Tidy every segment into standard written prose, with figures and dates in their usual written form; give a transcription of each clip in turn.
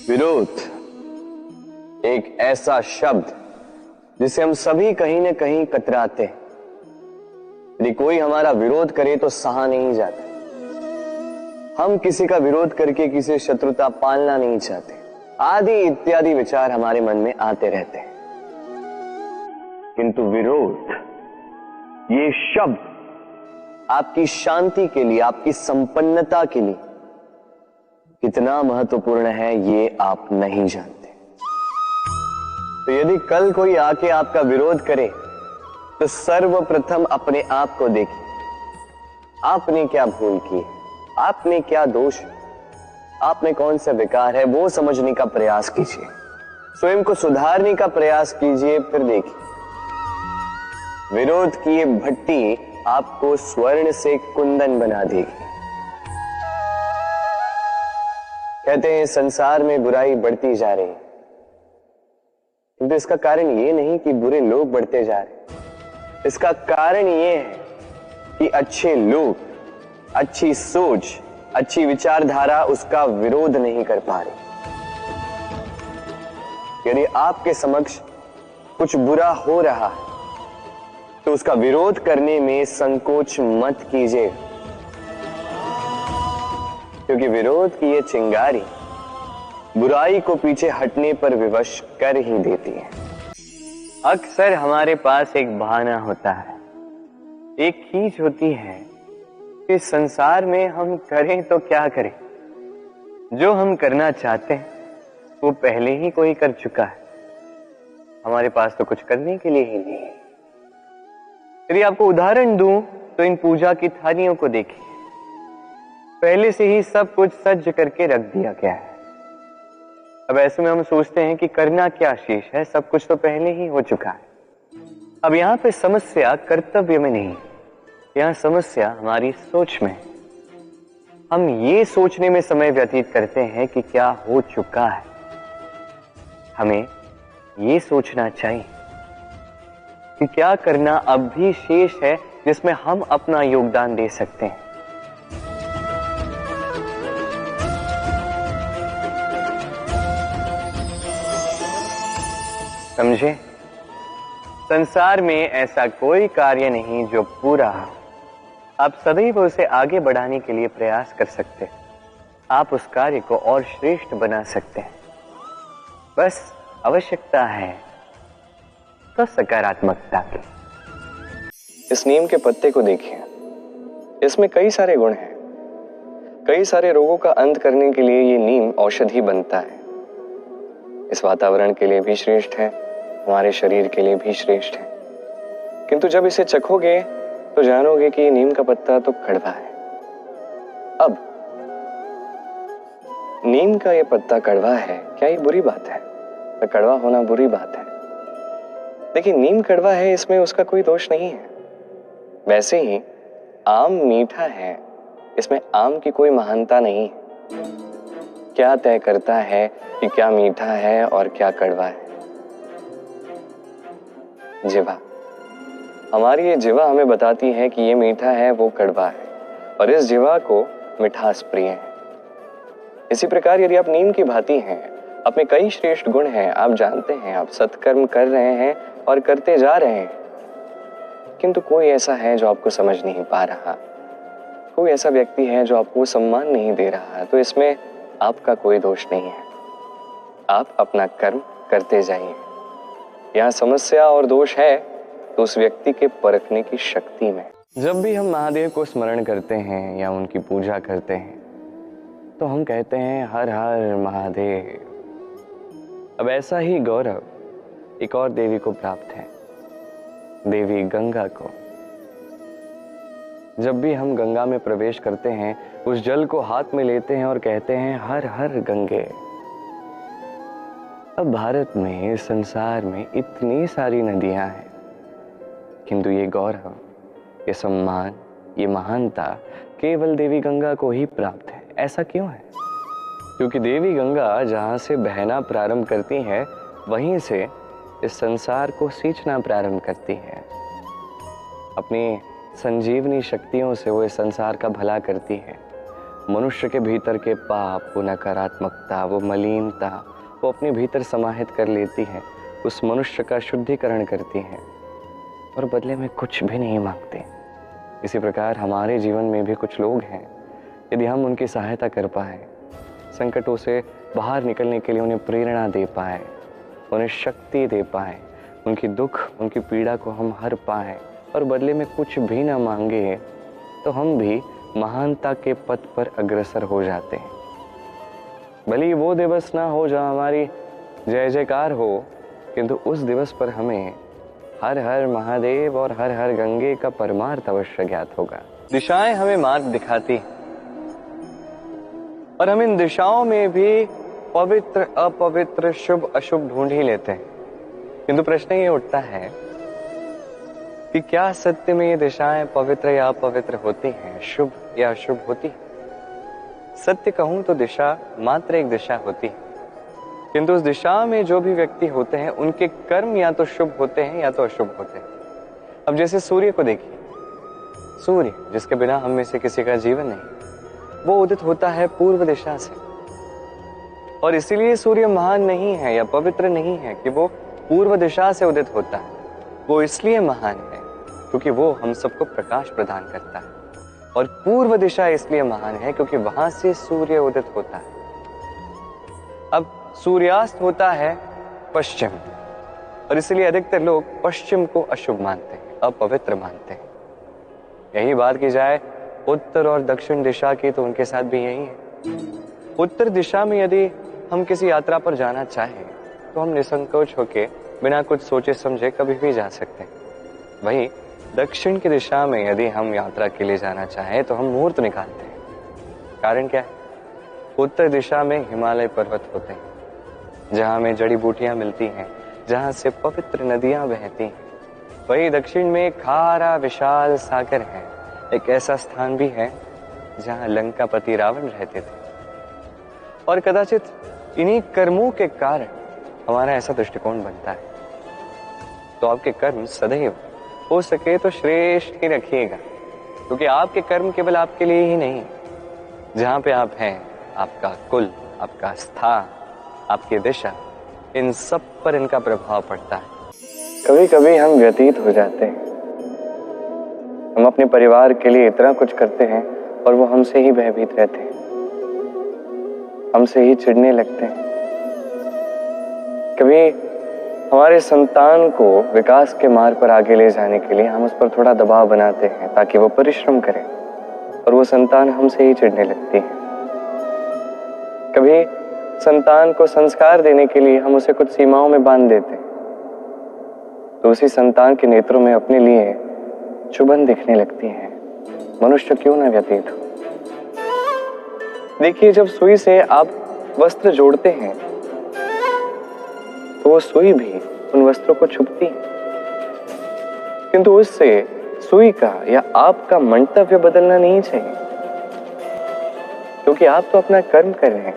विरोध एक ऐसा शब्द जिसे हम सभी कहीं न कहीं कतराते हैं। यदि कोई हमारा विरोध करे तो सहा नहीं जाता। हम किसी का विरोध करके किसी शत्रुता पालना नहीं चाहते। आदि इत्यादि विचार हमारे मन में आते रहते हैं। किंतु विरोध ये शब्द आपकी शांति के लिए, आपकी संपन्नता के लिए कितना महत्वपूर्ण है ये आप नहीं जानते। तो यदि कल कोई आके आपका विरोध करे तो सर्वप्रथम अपने आप को देखिए। आपने क्या भूल की है, आपने क्या दोष है, आपने कौन सा विकार है, वो समझने का प्रयास कीजिए। स्वयं को सुधारने का प्रयास कीजिए। फिर देखिए विरोध की ये भट्टी आपको स्वर्ण से कुंदन बना देगी। कहते हैं संसार में बुराई बढ़ती जा रही है, किंतु इसका कारण ये नहीं कि बुरे लोग बढ़ते जा रहे हैं। इसका कारण ये है कि अच्छे लोग, अच्छी सोच, अच्छी विचारधारा उसका विरोध नहीं कर पा रही। यदि आपके समक्ष कुछ बुरा हो रहा है तो उसका विरोध करने में संकोच मत कीजिए, क्योंकि विरोध की ये चिंगारी बुराई को पीछे हटने पर विवश कर ही देती है। अक्सर हमारे पास एक बहाना होता है, एक खींच होती है कि संसार में हम करें तो क्या करें, जो हम करना चाहते हैं वो पहले ही कोई कर चुका है, हमारे पास तो कुछ करने के लिए ही नहीं है। यदि आपको उदाहरण दूं तो इन पूजा की थालियों को देखिए, पहले से ही सब कुछ सज्ज करके रख दिया गया है। अब ऐसे में हम सोचते हैं कि करना क्या शेष है, सब कुछ तो पहले ही हो चुका है। अब यहां पे समस्या कर्तव्य में नहीं, यहां समस्या हमारी सोच में। हम ये सोचने में समय व्यतीत करते हैं कि क्या हो चुका है। हमें ये सोचना चाहिए कि क्या करना अब भी शेष है जिसमें हम अपना योगदान दे सकते हैं। समझे? संसार में ऐसा कोई कार्य नहीं जो पूरा हो। आप सदैव उसे आगे बढ़ाने के लिए प्रयास कर सकते हैं। आप उस कार्य को और श्रेष्ठ बना सकते हैं। बस आवश्यकता है तो सकारात्मकता की। इस नीम के पत्ते को देखिए, इसमें कई सारे गुण हैं। कई सारे रोगों का अंत करने के लिए ये नीम औषधि बनता है। इस वातावरण के लिए भी श्रेष्ठ है, हमारे शरीर के लिए भी श्रेष्ठ है। किंतु जब इसे चखोगे तो जानोगे कि नीम का पत्ता तो कड़वा है। अब नीम का ये पत्ता कड़वा है, क्या ये बुरी बात है? तो कड़वा होना बुरी बात है, लेकिन नीम कड़वा है इसमें उसका कोई दोष नहीं है। वैसे ही आम मीठा है, इसमें आम की कोई महानता नहीं है। क्या तय करता है कि क्या मीठा है और क्या कड़वा है? जिवा। हमारी ये जिवा हमें बताती है कि ये मीठा है, वो कड़वा है, और इस जिवा को मिठास प्रिय है। इसी प्रकार यदि आप नीम की भांति हैं, आप में कई श्रेष्ठ गुण हैं, आप जानते हैं, आप सत्कर्म कर रहे हैं और करते जा रहे हैं, किंतु कोई ऐसा है जो आपको समझ नहीं पा रहा, कोई ऐसा व्यक्ति है जो आपको सम्मान नहीं दे रहा, तो इसमें आपका कोई दोष नहीं है। आप अपना कर्म करते जाइए। यहाँ समस्या और दोष है तो उस व्यक्ति के परखने की शक्ति में। जब भी हम महादेव को स्मरण करते हैं या उनकी पूजा करते हैं तो हम कहते हैं हर हर महादेव। अब ऐसा ही गौरव एक और देवी को प्राप्त है, देवी गंगा को। जब भी हम गंगा में प्रवेश करते हैं, उस जल को हाथ में लेते हैं और कहते हैं हर हर गंगे। अब भारत में, इस संसार में इतनी सारी नदियां हैं, किंतु ये गौरव, ये सम्मान, ये महानता केवल देवी गंगा को ही प्राप्त है। ऐसा क्यों है? क्योंकि देवी गंगा जहाँ से बहना प्रारंभ करती है, वहीं से इस संसार को सींचना प्रारंभ करती है। अपनी संजीवनी शक्तियों से वो इस संसार का भला करती है। मनुष्य के भीतर के पाप, वो नकारात्मकता, वो मलिनता वो अपने भीतर समाहित कर लेती है, उस मनुष्य का शुद्धिकरण करती है और बदले में कुछ भी नहीं मांगते। इसी प्रकार हमारे जीवन में भी कुछ लोग हैं, यदि हम उनकी सहायता कर पाए, संकटों से बाहर निकलने के लिए उन्हें प्रेरणा दे पाए, उन्हें शक्ति दे पाए, उनकी दुख, उनकी पीड़ा को हम हर पाए और बदले में कुछ भी ना मांगे, तो हम भी महानता के पथ पर अग्रसर हो जाते हैं। भले ही वो दिवस ना हो जहाँ हमारी जय जयकार हो, किंतु उस दिवस पर हमें हर हर महादेव और हर हर गंगे का परमार्थ अवश्य ज्ञात होगा। दिशाएं हमें मार्ग दिखाती और हम इन दिशाओं में भी पवित्र अपवित्र शुभ अशुभ ढूंढ ही लेते हैं, किंतु प्रश्न ये उठता है कि क्या सत्य में ये दिशाएं पवित्र या अपवित्र होती हैं, शुभ या अशुभ होती हैं? सत्य कहूं तो दिशा मात्र एक दिशा होती है, किंतु उस दिशा में जो भी व्यक्ति होते हैं उनके कर्म या तो शुभ होते हैं या तो अशुभ होते हैं। अब जैसे सूर्य को देखिए, सूर्य जिसके बिना हम में से किसी का जीवन नहीं, वो उदित होता है पूर्व दिशा से, और इसीलिए सूर्य महान नहीं है या पवित्र नहीं है कि वो पूर्व दिशा से उदित होता है। वो इसलिए महान है क्योंकि वो हम सबको प्रकाश प्रदान करता है, और पूर्व दिशा इसलिए महान है क्योंकि वहां से सूर्य उदित होता है। अब सूर्यास्त होता है पश्चिम, और इसलिए अधिकतर लोग पश्चिम को अशुभ मानते हैं, अपवित्र मानते हैं। यही बात की जाए उत्तर और दक्षिण दिशा की, तो उनके साथ भी यही है। उत्तर दिशा में यदि हम किसी यात्रा पर जाना चाहें तो हम निसंकोच होकर बिना कुछ सोचे समझे कभी भी जा सकते हैं। वहीं दक्षिण की दिशा में यदि हम यात्रा के लिए जाना चाहें तो हम मुहूर्त निकालते हैं। कारण क्या है? उत्तर दिशा में हिमालय पर्वत होते हैं, जहाँ हमें जड़ी बूटियां मिलती हैं, जहाँ से पवित्र नदियां बहती हैं। वहीं दक्षिण में खारा विशाल सागर है, एक ऐसा स्थान भी है जहाँ लंकापति रावण रहते थे। और कदाचित इन्हीं कर्मों के कारण हमारा ऐसा दृष्टिकोण बनता है। तो आपके कर्म सदैव हो सके तो श्रेष्ठ ही रखिएगा, क्योंकि आपके कर्म केवल आपके लिए ही नहीं, जहाँ पे आप हैं, आपका कुल, आपका स्थान, आपकी दिशा, इन सब पर इनका प्रभाव पड़ता है। कभी कभी हम व्यतीत हो जाते हैं, हम अपने परिवार के लिए इतना कुछ करते हैं और वो हमसे ही भयभीत रहते हैं, हमसे ही चिढ़ने लगते हैं। कभी हमारे संतान को विकास के मार्ग पर आगे ले जाने के लिए हम उस पर थोड़ा दबाव बनाते हैं ताकि वो परिश्रम करें, और वो संतान हमसे ही चिढ़ने लगती है। कभी संतान को संस्कार देने के लिए हम उसे कुछ सीमाओं में बांध देते हैं, तो उसी संतान के नेत्रों में अपने लिए चुभन दिखने लगती है। मनुष्य क्यों ना व्यतीत हो। देखिए, जब सुई से आप वस्त्र जोड़ते हैं तो वो सुई भी उन वस्त्रों को छुपती है, किंतु उससे सुई का या आपका मंतव्य बदलना नहीं चाहिए, क्योंकि आप तो अपना कर्म कर रहे हैं,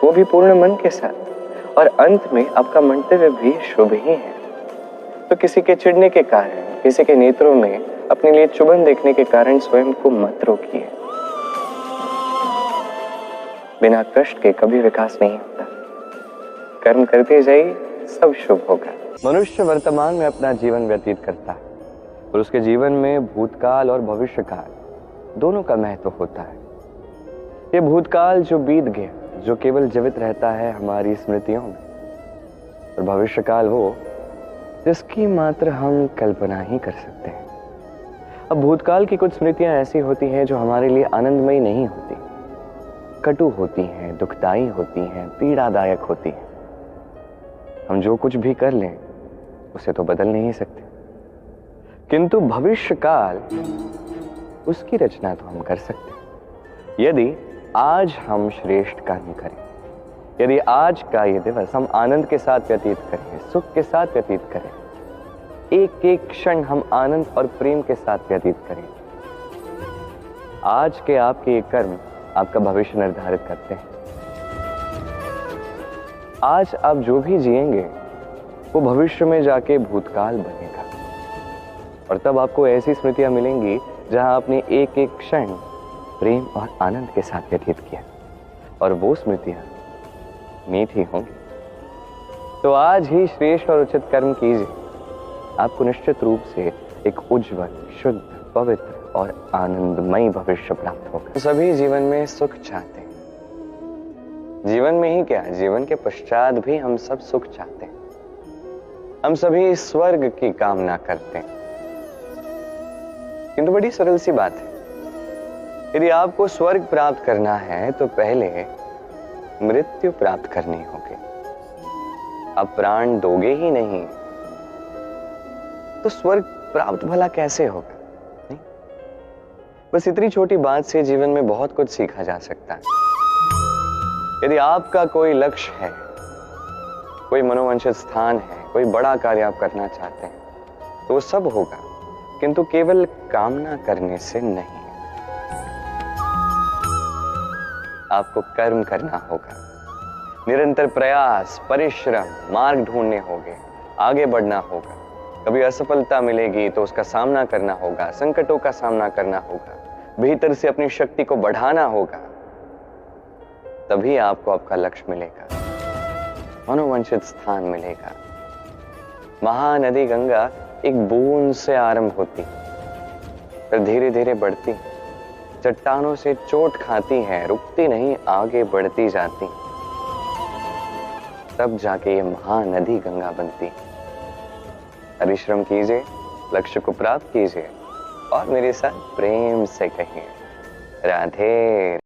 वो भी पूर्ण मन के साथ, और अंत में आपका मंतव्य भी शुभ ही है। तो किसी के चिढ़ने के कारण, किसी के नेत्रों में अपने लिए चुभन देखने के कारण स्वयं को मत रोकिए। बिना कष्ट के कभी विकास नहीं होता। कर्म करते जाइए, सब शुभ होगा। मनुष्य वर्तमान में अपना जीवन व्यतीत करता है, और उसके जीवन में भूतकाल और भविष्यकाल दोनों का महत्व होता है। ये भूतकाल जो बीत गया, जो केवल जीवित रहता है हमारी स्मृतियों में, और भविष्यकाल वो जिसकी मात्र हम कल्पना ही कर सकते हैं। अब भूतकाल की कुछ स्मृतियां ऐसी होती हैं जो हमारे लिए आनंदमयी नहीं होती, कटु होती हैं, दुखदायी होती हैं, पीड़ादायक होती हैं। हम जो कुछ भी कर लें उसे तो बदल नहीं सकते, किंतु भविष्यकाल, उसकी रचना तो हम कर सकते हैं। यदि आज हम श्रेष्ठ कर्म करें, यदि आज का ये दिवस हम आनंद के साथ व्यतीत करें, सुख के साथ व्यतीत करें, एक एक क्षण हम आनंद और प्रेम के साथ व्यतीत करें, आज के आपके ये कर्म आपका भविष्य निर्धारित करते हैं। आज आप जो भी जिएंगे वो भविष्य में जाके भूतकाल बनेगा, और तब आपको ऐसी स्मृतियां मिलेंगी जहां आपने एक एक क्षण प्रेम और आनंद के साथ व्यतीत किया, और वो स्मृतियां मीठी होंगी। तो आज ही श्रेष्ठ और उचित कर्म कीजिए, आपको निश्चित रूप से एक उज्जवल, शुद्ध, पवित्र और आनंदमयी भविष्य प्राप्त होगा। सभी जीवन में सुख चाहते हैं, जीवन में ही क्या, जीवन के पश्चात भी हम सब सुख चाहते हैं। हम सभी स्वर्ग की कामना करते हैं, किंतु बड़ी सरल सी बात है, यदि आपको स्वर्ग प्राप्त करना है तो पहले मृत्यु प्राप्त करनी होगी। आप प्राण दोगे ही नहीं तो स्वर्ग प्राप्त भला कैसे होगा? नहीं? बस इतनी छोटी बात से जीवन में बहुत कुछ सीखा जा सकता है। यदि आपका कोई लक्ष्य है, कोई मनोवांछित स्थान है, कोई बड़ा कार्य आप करना चाहते हैं, तो वो सब होगा, किंतु केवल कामना करने से नहीं। आपको कर्म करना होगा, निरंतर प्रयास, परिश्रम, मार्ग ढूंढने होंगे, आगे बढ़ना होगा। कभी असफलता मिलेगी तो उसका सामना करना होगा, संकटों का सामना करना होगा, भीतर से अपनी शक्ति को बढ़ाना होगा, तभी आपको आपका लक्ष्य मिलेगा, मनोवांछित स्थान मिलेगा। महानदी गंगा एक बूंद से आरंभ होती, फिर धीरे धीरे बढ़ती, चट्टानों से चोट खाती है, रुकती नहीं, आगे बढ़ती जाती, तब जाके ये महानदी गंगा बनती। परिश्रम कीजिए, लक्ष्य को प्राप्त कीजिए और मेरे साथ प्रेम से कहिए, राधे।